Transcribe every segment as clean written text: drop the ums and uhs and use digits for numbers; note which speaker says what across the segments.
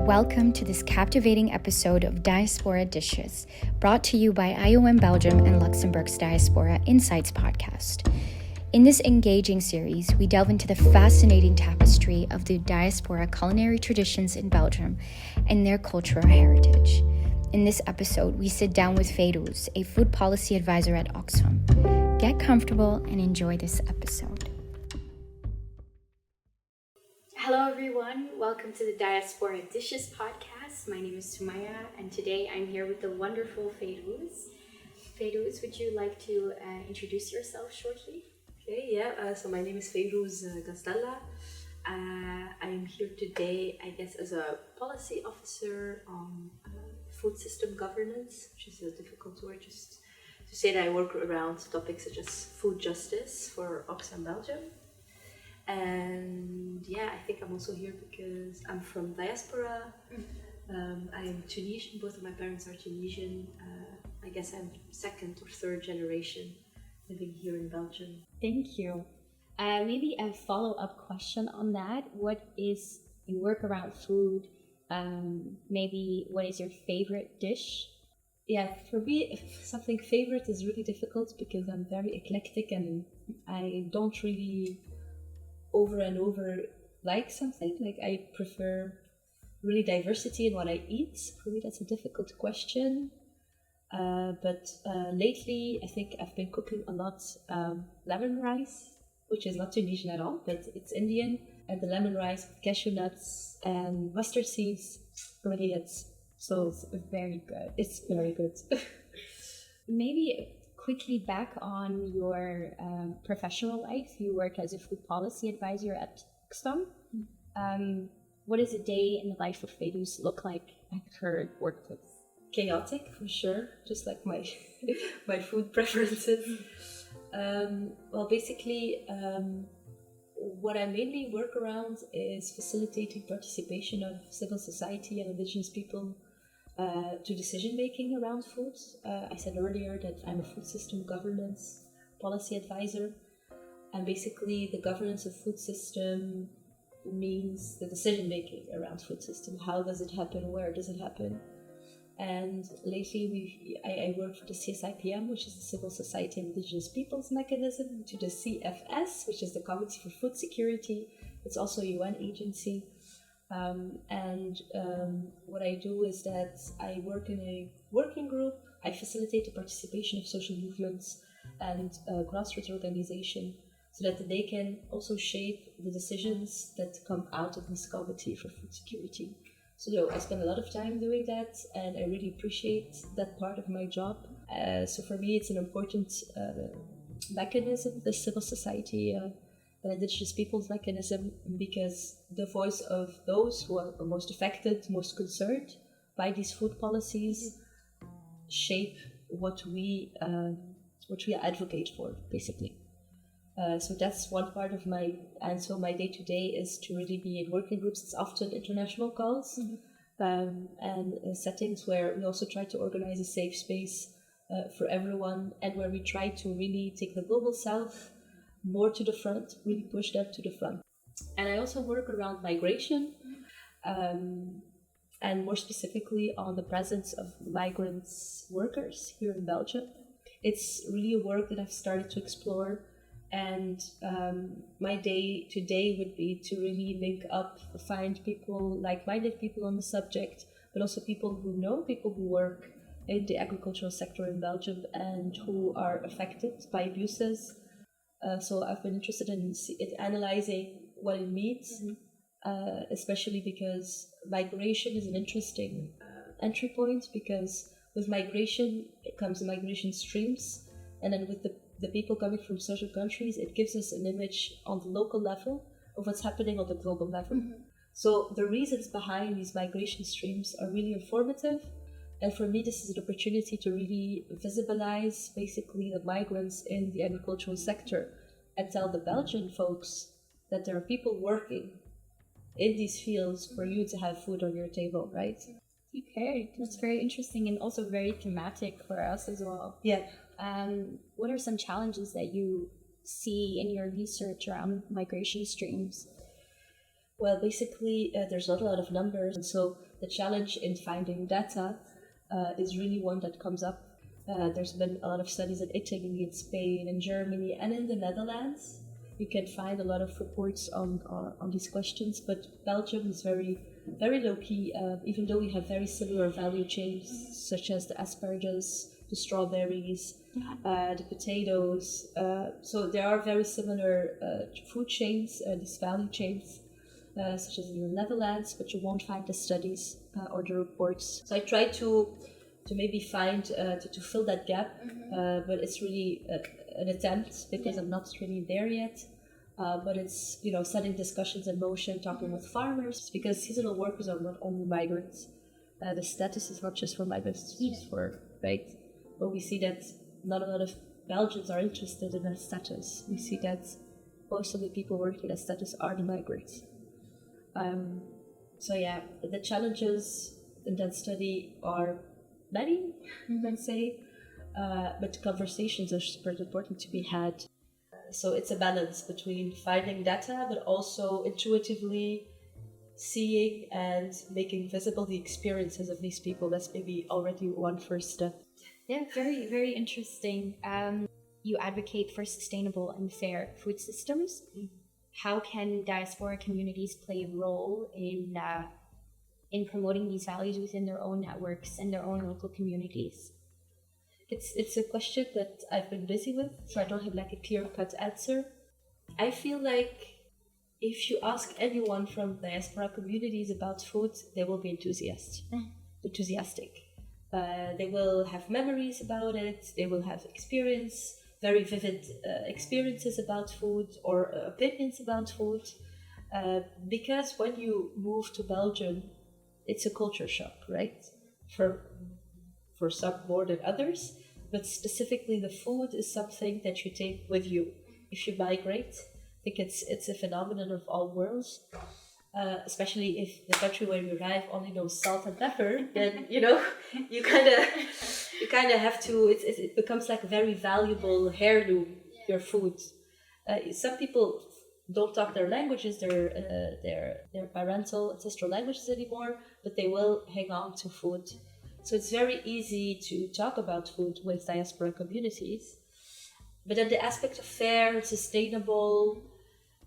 Speaker 1: Welcome to this captivating episode of Diaspora Dishes, brought to you by IOM Belgium and Luxembourg's Diaspora Insights Podcast. In this engaging series, we delve into the fascinating tapestry of the diaspora culinary traditions in Belgium and their cultural heritage. In this episode, we sit down with Fairouz, a food policy advisor at Oxfam. Get comfortable and enjoy this episode. Hello everyone, welcome to the Diaspora Dishes podcast. My name is Sumaya and today I'm here with the wonderful Fairouz. Fairouz, would you like to introduce yourself shortly?
Speaker 2: Okay, so my name is Fairouz Gazdallah. I am here today, I guess, as a policy officer on food system governance, which is a difficult word, just to say that I work around topics such as food justice for Oxfam Belgium. And I think I'm also here because I'm from Diaspora. I am Tunisian, both of my parents are Tunisian. I guess I'm second or third generation living here in Belgium.
Speaker 1: Thank you. Maybe a follow-up question on that. What is your work around food? Maybe what is your favorite dish?
Speaker 3: Yeah, for me, something favorite is really difficult because I'm very eclectic and I don't really over and over like something. Like I prefer really diversity in what I eat. For me, that's a difficult question. But lately, I think I've been cooking a lot lemon rice, which is not Tunisian at all, but it's Indian. And the lemon rice with cashew nuts and mustard seeds really hits. So it's very good. It's very good.
Speaker 1: Maybe quickly back on your professional life. You work as a food policy advisor at Oxfam. What does a day in the life of Fairouz look like at her workplace?
Speaker 3: Chaotic, for sure, just like my my food preferences. Well, basically, what I mainly work around is facilitating participation of civil society and indigenous people to decision making around food. I said earlier that I'm a food system governance policy advisor, and basically the governance of food system means the decision making around food system. How does it happen? Where does it happen? And lately I work for the CSIPM, which is the Civil Society and Indigenous Peoples Mechanism, to the CFS, which is the Committee for Food Security. It's also a UN agency. What I do is that I work in a working group. I facilitate the participation of social movements and grassroots organizations so that they can also shape the decisions that come out of this Committee for Food Security. So I spend a lot of time doing that, and I really appreciate that part of my job. So for me, it's an important mechanism, the civil society, the indigenous peoples mechanism, because the voice of those who are most affected, most concerned by these food policies, shape what we advocate for, basically. So that's one part of my day-to-day is to really be in working groups. It's often international calls and settings where we also try to organize a safe space for everyone, and where we try to really take the global south more to the front, really push them to the front. And I also work around migration, and more specifically on the presence of migrant workers here in Belgium. It's really a work that I've started to explore. And my day to day would be to really link up, find people, like-minded people on the subject, but also people who work in the agricultural sector in Belgium and who are affected by abuses. So I've been interested in analyzing what it means, especially because migration is an interesting entry point, because with migration it comes the migration streams, and then with the people coming from certain countries, it gives us an image on the local level of what's happening on the global level. Mm-hmm. So the reasons behind these migration streams are really informative. And for me, this is an opportunity to really visibilize basically the migrants in the agricultural sector and tell the Belgian folks that there are people working in these fields for you to have food on your table, right?
Speaker 1: Okay, that's very interesting and also very thematic for us as well.
Speaker 3: Yeah.
Speaker 1: What are some challenges that you see in your research around migration streams?
Speaker 3: Well, basically, there's not a lot of numbers, and so the challenge in finding data is really one that comes up. There's been a lot of studies in Italy, in Spain, in Germany, and in the Netherlands. You can find a lot of reports on these questions, but Belgium is very, very low key, even though we have very similar value chains, such as the asparagus, the strawberries, the potatoes. So there are very similar food chains, these value chains. Such as in the Netherlands, but you won't find the studies or the reports. So I try to maybe find to fill that gap, but it's really an attempt because I'm not really there yet. But it's setting discussions in motion, talking with farmers, because seasonal workers are not only migrants. The status is not just for migrants, it's for right. But we see that not a lot of Belgians are interested in that status. We see that most of the people working that status are the migrants. So yeah, the challenges in that study are many, let's say, but conversations are super important to be had. So it's a balance between finding data, but also intuitively seeing and making visible the experiences of these people. That's maybe already one first step.
Speaker 1: Yeah, very, very interesting. You advocate for sustainable and fair food systems. How can diaspora communities play a role in promoting these values within their own networks and their own local communities?
Speaker 3: It's a question that I've been busy with, so I don't have like a clear-cut answer. I feel like if you ask anyone from diaspora communities about food, they will be enthusiastic. They will have memories about it. They will have very vivid experiences about food or opinions about food. Because when you move to Belgium, it's a culture shock, right? For some more than others, but specifically the food is something that you take with you if you migrate. I think it's a phenomenon of all worlds, especially if the country where you arrive only knows salt and pepper. Then you kind of have to. It becomes like a very valuable heirloom. Your food. Some people don't talk their languages, their parental ancestral languages anymore, but they will hang on to food. So it's very easy to talk about food with diaspora communities. But then the aspect of fair and sustainable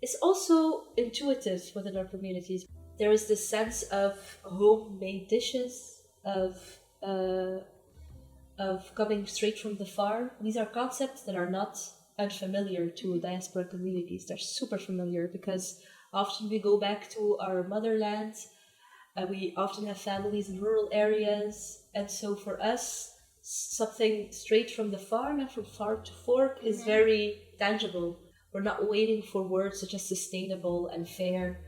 Speaker 3: is also intuitive within our communities. There is this sense of homemade dishes, of coming straight from the farm. These are concepts that are not unfamiliar to diaspora communities. They're super familiar because often we go back to our motherland. We often have families in rural areas. And so for us, something straight from the farm and from farm to fork is very tangible. We're not waiting for words such as sustainable and fair.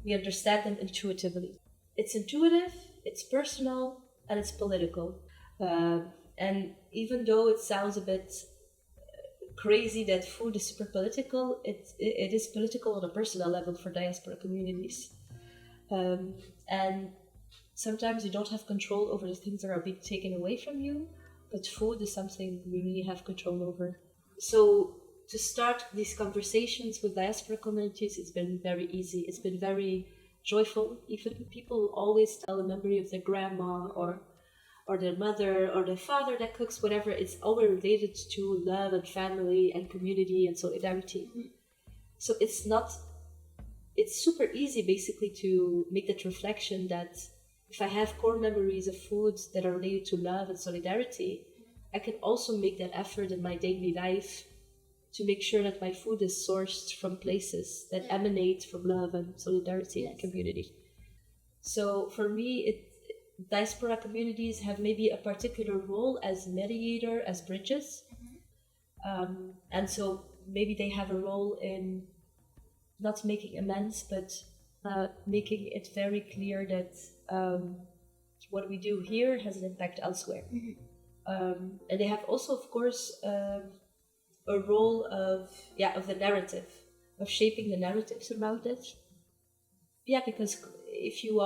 Speaker 3: We understand them intuitively. It's intuitive, it's personal, and it's political. And even though it sounds a bit crazy that food is super political, it is political on a personal level for diaspora communities. And sometimes you don't have control over the things that are being taken away from you, but food is something we really have control over. So to start these conversations with diaspora communities, it's been very easy. It's been very joyful. Even people always tell a memory of their grandma or their mother or their father that cooks, whatever. It's all related to love and family and community and solidarity. So it's super easy basically to make that reflection that if I have core memories of food that are related to love and solidarity, I can also make that effort in my daily life to make sure that my food is sourced from places that emanate from love and solidarity and community. So for me, diaspora communities have maybe a particular role as mediator, as bridges. And so maybe they have a role in not making amends, but making it very clear that what we do here has an impact elsewhere. And they have also, of course, a role of the narrative, of shaping the narratives around it. Yeah, because if you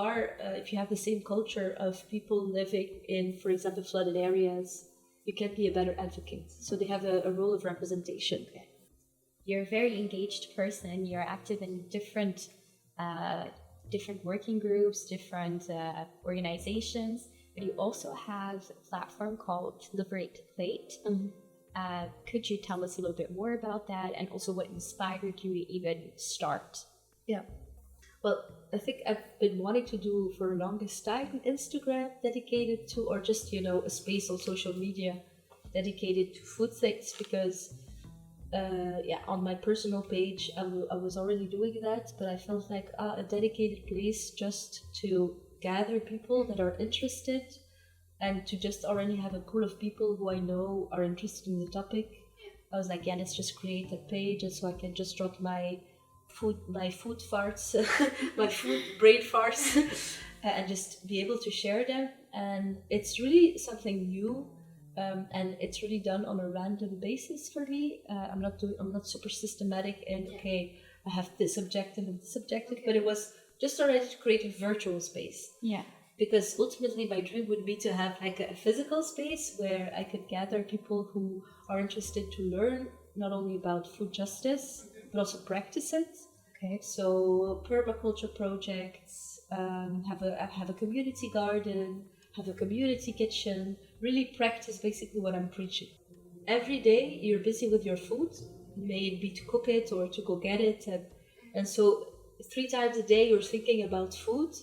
Speaker 3: have the same culture of people living in, for example, flooded areas, you can be a better advocate. So they have a role of representation.
Speaker 1: You're a very engaged person. You're active in different different working groups, different organizations, but you also have a platform called Liberate the Plate. Could you tell us a little bit more about that, and also what inspired you to even start?
Speaker 3: Yeah. Well, I think I've been wanting to do for the longest time Instagram dedicated to, or just, a space on social media dedicated to food things, because on my personal page, I was already doing that, but I felt like a dedicated place just to gather people that are interested, and to just already have a pool of people who I know are interested in the topic. I was like, let's just create a page, and so I can just drop my food farts, my food brain farts, and just be able to share them. And it's really something new, and it's really done on a random basis for me. I'm not super systematic in I have this objective and this objective, but it was just already to create a virtual space.
Speaker 1: Yeah.
Speaker 3: Because ultimately my dream would be to have like a physical space where I could gather people who are interested to learn not only about food justice, but also practice it.
Speaker 1: Okay.
Speaker 3: So permaculture projects, have a community garden, have a community kitchen, really practice basically what I'm preaching. Every day you're busy with your food, may it be to cook it or to go get it. And so 3 times a day you're thinking about food.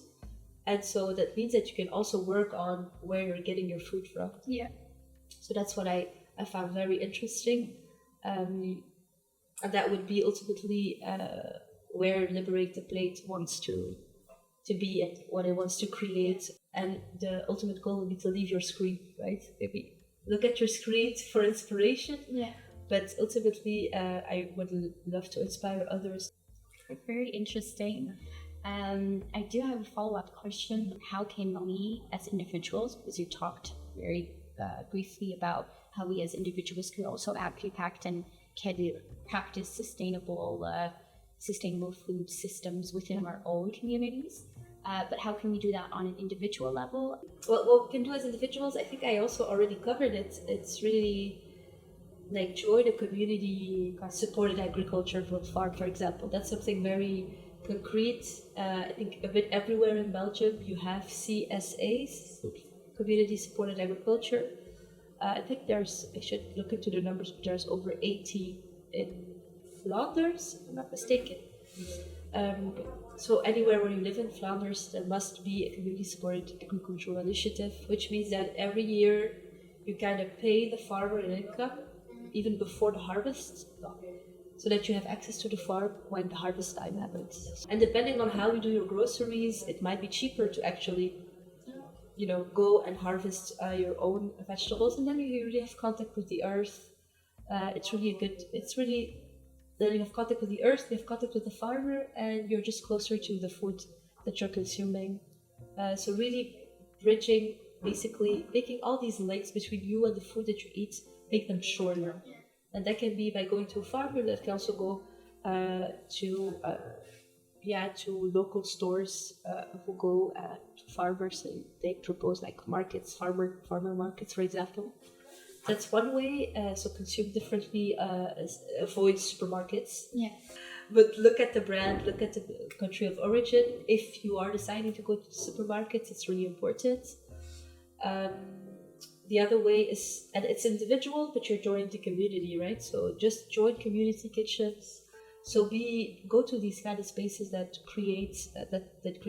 Speaker 3: And so that means that you can also work on where you're getting your food from.
Speaker 1: Yeah.
Speaker 3: So that's what I found very interesting. And that would be ultimately where Liberate the Plate wants to be and what it wants to create. And the ultimate goal would be to leave your screen, right? Maybe look at your screen for inspiration.
Speaker 1: Yeah.
Speaker 3: But ultimately, I would love to inspire others.
Speaker 1: Very interesting. I do have a follow-up question. How can we as individuals, because you talked very briefly about how we as individuals can also impact and can practice sustainable food systems within our own communities. But how can we do that on an individual level?
Speaker 3: Well, what we can do as individuals, I think I also already covered it. It's really like join a community-supported agriculture farm, for example. That's something very concrete. I think a bit everywhere in Belgium you have CSAs, community-supported agriculture. I think I should look into the numbers, but there's over 80 in Flanders, if I'm not mistaken. So anywhere where you live in Flanders, there must be a community-supported agricultural initiative, which means that every year you kind of pay the farmer an income, even before the harvest, so that you have access to the farm when the harvest time happens. And depending on how you do your groceries, it might be cheaper to actually, go and harvest your own vegetables, and then you really have contact with the earth. Then you have contact with the earth, you have contact with the farmer, and you're just closer to the food that you're consuming. So really bridging, basically making all these links between you and the food that you eat, make them shorter. And that can be by going to a farmer, that can also go to local stores who go to farmers, and they propose like markets, farmer markets, for example. That's one way. So consume differently, avoid supermarkets.
Speaker 1: Yeah.
Speaker 3: But look at the brand, look at the country of origin. If you are deciding to go to the supermarkets, it's really important. The other way is, and it's individual, but you're joining the community, right? So just join community kitchens. So go to these kind of spaces that create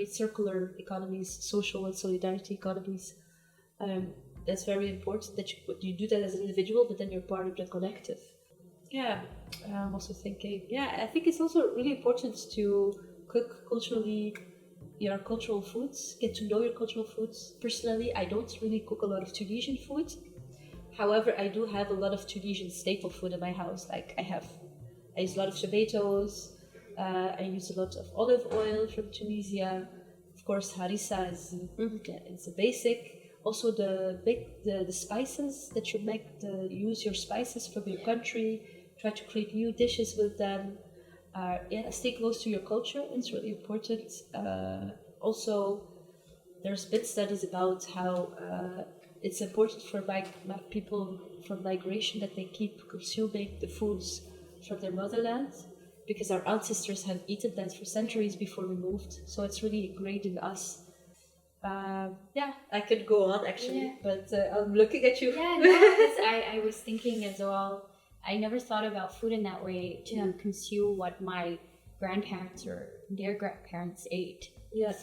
Speaker 3: circular economies, social and solidarity economies. That's very important that you do that as an individual, but then you're part of the collective. Yeah, I'm also thinking. Yeah, I think it's also really important to cook culturally. Your cultural foods, get to know your cultural foods. Personally, I don't really cook a lot of Tunisian food. However, I do have a lot of Tunisian staple food in my house. Like I use a lot of tomatoes. I use a lot of olive oil from Tunisia. Of course, harissa it's a basic. Also, the spices that you make. Use your spices from your country. Try to create new dishes with them. Stay close to your culture. It's really important. Also, there's been studies about how it's important for people from migration that they keep consuming the foods from their motherland, because our ancestors have eaten that for centuries before we moved. So it's really ingrained in us. I could go on actually, but I'm looking at you.
Speaker 1: Yeah, no, because I was thinking as well, I never thought about food in that way, to consume what my grandparents or their grandparents ate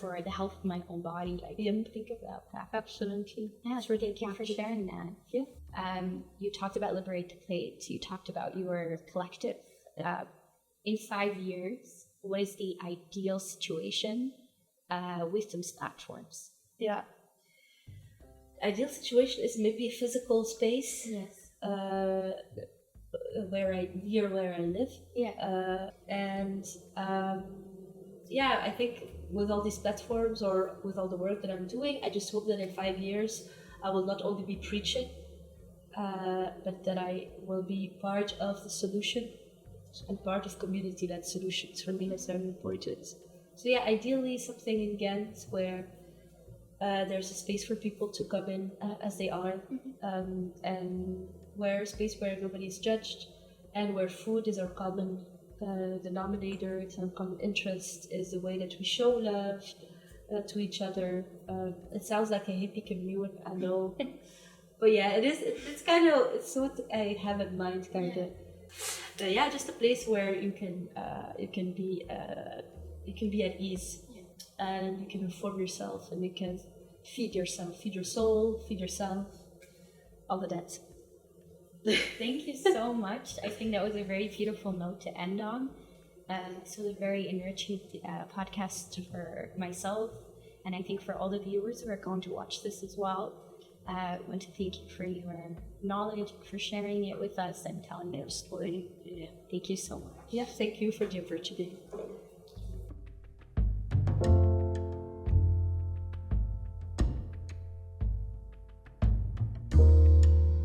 Speaker 1: for the health of my own body. I didn't think about that.
Speaker 3: Absolutely.
Speaker 1: Yeah, it's really, thank you for sharing that.
Speaker 3: Yeah.
Speaker 1: You talked about Liberate the Plate. You talked about your collective. In 5 years, what is the ideal situation with those platforms?
Speaker 3: Yeah. Ideal situation is maybe a physical space.
Speaker 1: Yes.
Speaker 3: Where I live.
Speaker 1: Yeah.
Speaker 3: I think with all these platforms or with all the work that I'm doing, I just hope that in 5 years I will not only be preaching, but that I will be part of the solution and part of community-led solutions. For me, that's very important. So yeah, ideally something in Ghent where there's a space for people to come in as they are, and where a space where nobody is judged, and where food is our common denominator, it's our common interest, is the way that we show love to each other. It sounds like a hippie commune, I know, but yeah, it is. It's kind of, it's what I have in mind, kind of. Just a place where you can be at ease, and you can inform yourself, and you can feed yourself, feed your soul, feed yourself, all of that.
Speaker 1: Thank you so much. I think that was a very beautiful note to end on. This was a very enriching podcast for myself, and I think for all the viewers who are going to watch this as well. I want to thank you for your knowledge, for sharing it with us and telling your story. Thank you so much.
Speaker 3: Yeah, thank you for the opportunity.